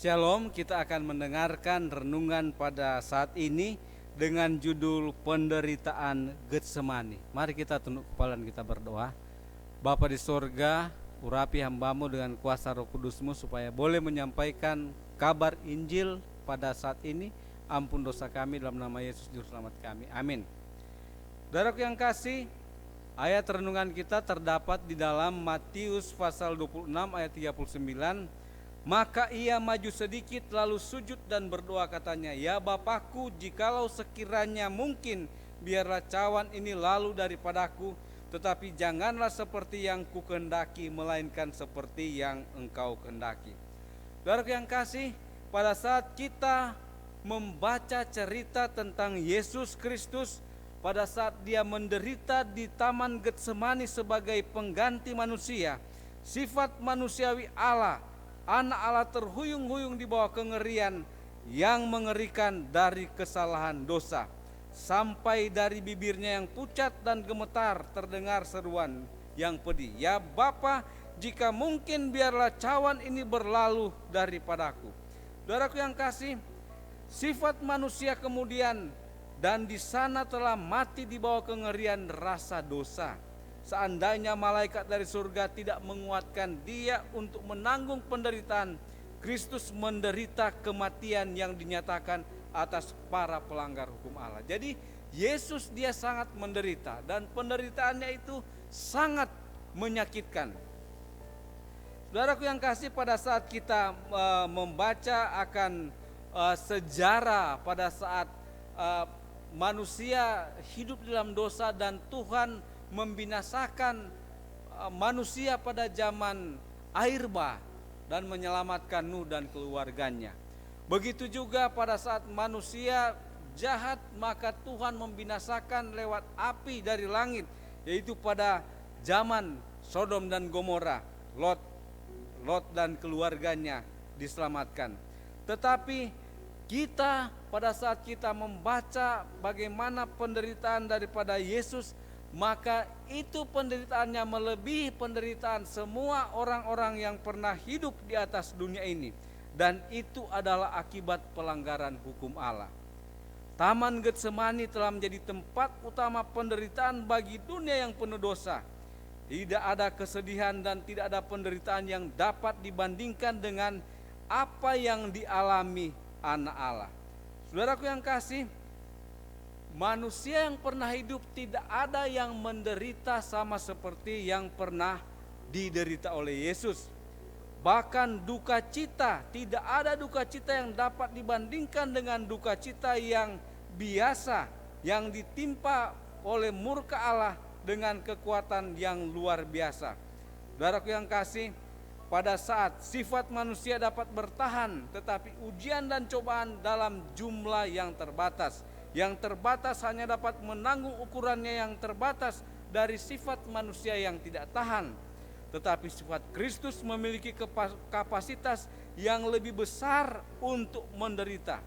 Shalom, kita akan mendengarkan renungan pada saat ini dengan judul penderitaan Getsemani. Mari kita tunduk kepala dan kita berdoa. Bapa di sorga, urapi hambamu dengan kuasa Roh Kudusmu supaya boleh menyampaikan kabar Injil pada saat ini. Ampun dosa kami dalam nama Yesus Juru Selamat kami. Amin. Saudaraku yang kasih, ayat renungan kita terdapat di dalam Matius pasal 26 ayat 39. Maka ia maju sedikit lalu sujud dan berdoa katanya, "Ya Bapakku, jikalau sekiranya mungkin, biarlah cawan ini lalu daripadaku, tetapi janganlah seperti yang kukehendaki, melainkan seperti yang Engkau kehendaki." Saudara yang kasih, pada saat kita membaca cerita tentang Yesus Kristus, pada saat dia menderita di Taman Getsemani sebagai pengganti manusia, sifat manusiawi Allah, Anak Allah terhuyung-huyung di bawah kengerian yang mengerikan dari kesalahan dosa. Sampai dari bibirnya yang pucat dan gemetar terdengar seruan yang pedih, "Ya Bapa, jika mungkin biarlah cawan ini berlalu daripadaku." Saudaraku yang kasih, sifat manusia kemudian dan di sana telah mati di bawah kengerian rasa dosa. Seandainya malaikat dari surga tidak menguatkan dia untuk menanggung penderitaan, Kristus menderita kematian yang dinyatakan atas para pelanggar hukum Allah. Jadi Yesus dia sangat menderita dan penderitaannya itu sangat menyakitkan. Saudaraku yang kasih, pada saat kita membaca akan sejarah pada saat manusia hidup dalam dosa dan Tuhan membinasakan manusia pada zaman air bah dan menyelamatkan Nuh dan keluarganya. Begitu juga pada saat manusia jahat, maka Tuhan membinasakan lewat api dari langit, yaitu pada zaman Sodom dan Gomora. Lot dan keluarganya diselamatkan. Tetapi kita pada saat kita membaca bagaimana penderitaan daripada Yesus, maka itu penderitaannya melebihi penderitaan semua orang-orang yang pernah hidup di atas dunia ini. Dan itu adalah akibat pelanggaran hukum Allah. Taman Getsemani telah menjadi tempat utama penderitaan bagi dunia yang penuh dosa. Tidak ada kesedihan dan tidak ada penderitaan yang dapat dibandingkan dengan apa yang dialami anak Allah. Saudaraku yang kasih, manusia yang pernah hidup tidak ada yang menderita sama seperti yang pernah diderita oleh Yesus. Bahkan duka cita, tidak ada duka cita yang dapat dibandingkan dengan duka cita yang biasa, yang ditimpa oleh murka Allah dengan kekuatan yang luar biasa. Saudaraku yang kasih, pada saat sifat manusia dapat bertahan, tetapi ujian dan cobaan dalam jumlah yang terbatas. Yang terbatas hanya dapat menanggung ukurannya yang terbatas dari sifat manusia yang tidak tahan. Tetapi sifat Kristus memiliki kapasitas yang lebih besar untuk menderita.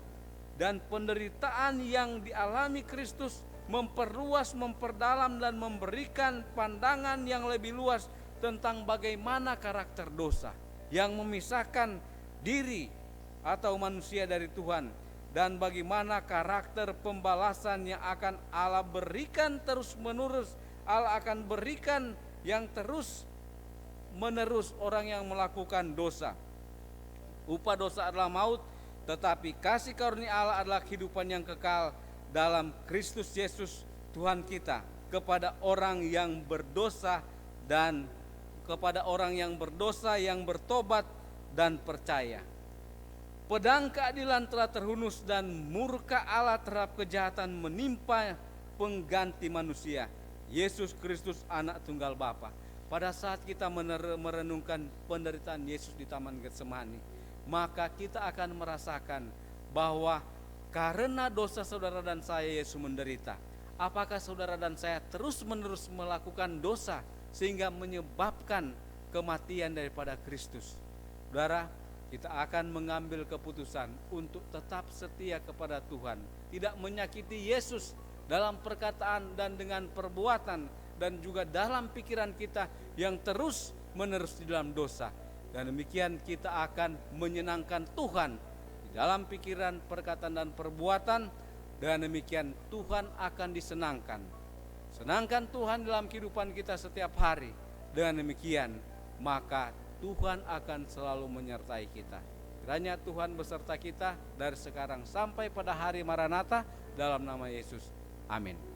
Dan penderitaan yang dialami Kristus memperluas, memperdalam dan memberikan pandangan yang lebih luas tentang bagaimana karakter dosa yang memisahkan diri atau manusia dari Tuhan, dan bagaimana karakter pembalasan yang akan Allah berikan terus menerus. Allah akan berikan yang terus menerus orang yang melakukan dosa. Upah dosa adalah maut, tetapi kasih karunia Allah adalah kehidupan yang kekal dalam Kristus Yesus Tuhan kita, kepada orang yang berdosa dan kepada orang yang berdosa yang bertobat dan percaya. Pedang keadilan telah terhunus dan murka Allah terhadap kejahatan menimpa pengganti manusia, Yesus Kristus anak tunggal Bapa. Pada saat kita merenungkan penderitaan Yesus di Taman Getsemani, maka kita akan merasakan bahwa karena dosa saudara dan saya Yesus menderita. Apakah saudara dan saya terus-menerus melakukan dosa sehingga menyebabkan kematian daripada Kristus? Saudara, kita akan mengambil keputusan untuk tetap setia kepada Tuhan, tidak menyakiti Yesus dalam perkataan dan dengan perbuatan, dan juga dalam pikiran kita yang terus menerus di dalam dosa. Dan demikian kita akan menyenangkan Tuhan di dalam pikiran, perkataan, dan perbuatan. Dan demikian Tuhan akan disenangkan. Senangkan Tuhan dalam kehidupan kita setiap hari. Dengan demikian maka Tuhan akan selalu menyertai kita. Kiranya Tuhan beserta kita dari sekarang sampai pada hari Maranatha dalam nama Yesus. Amin.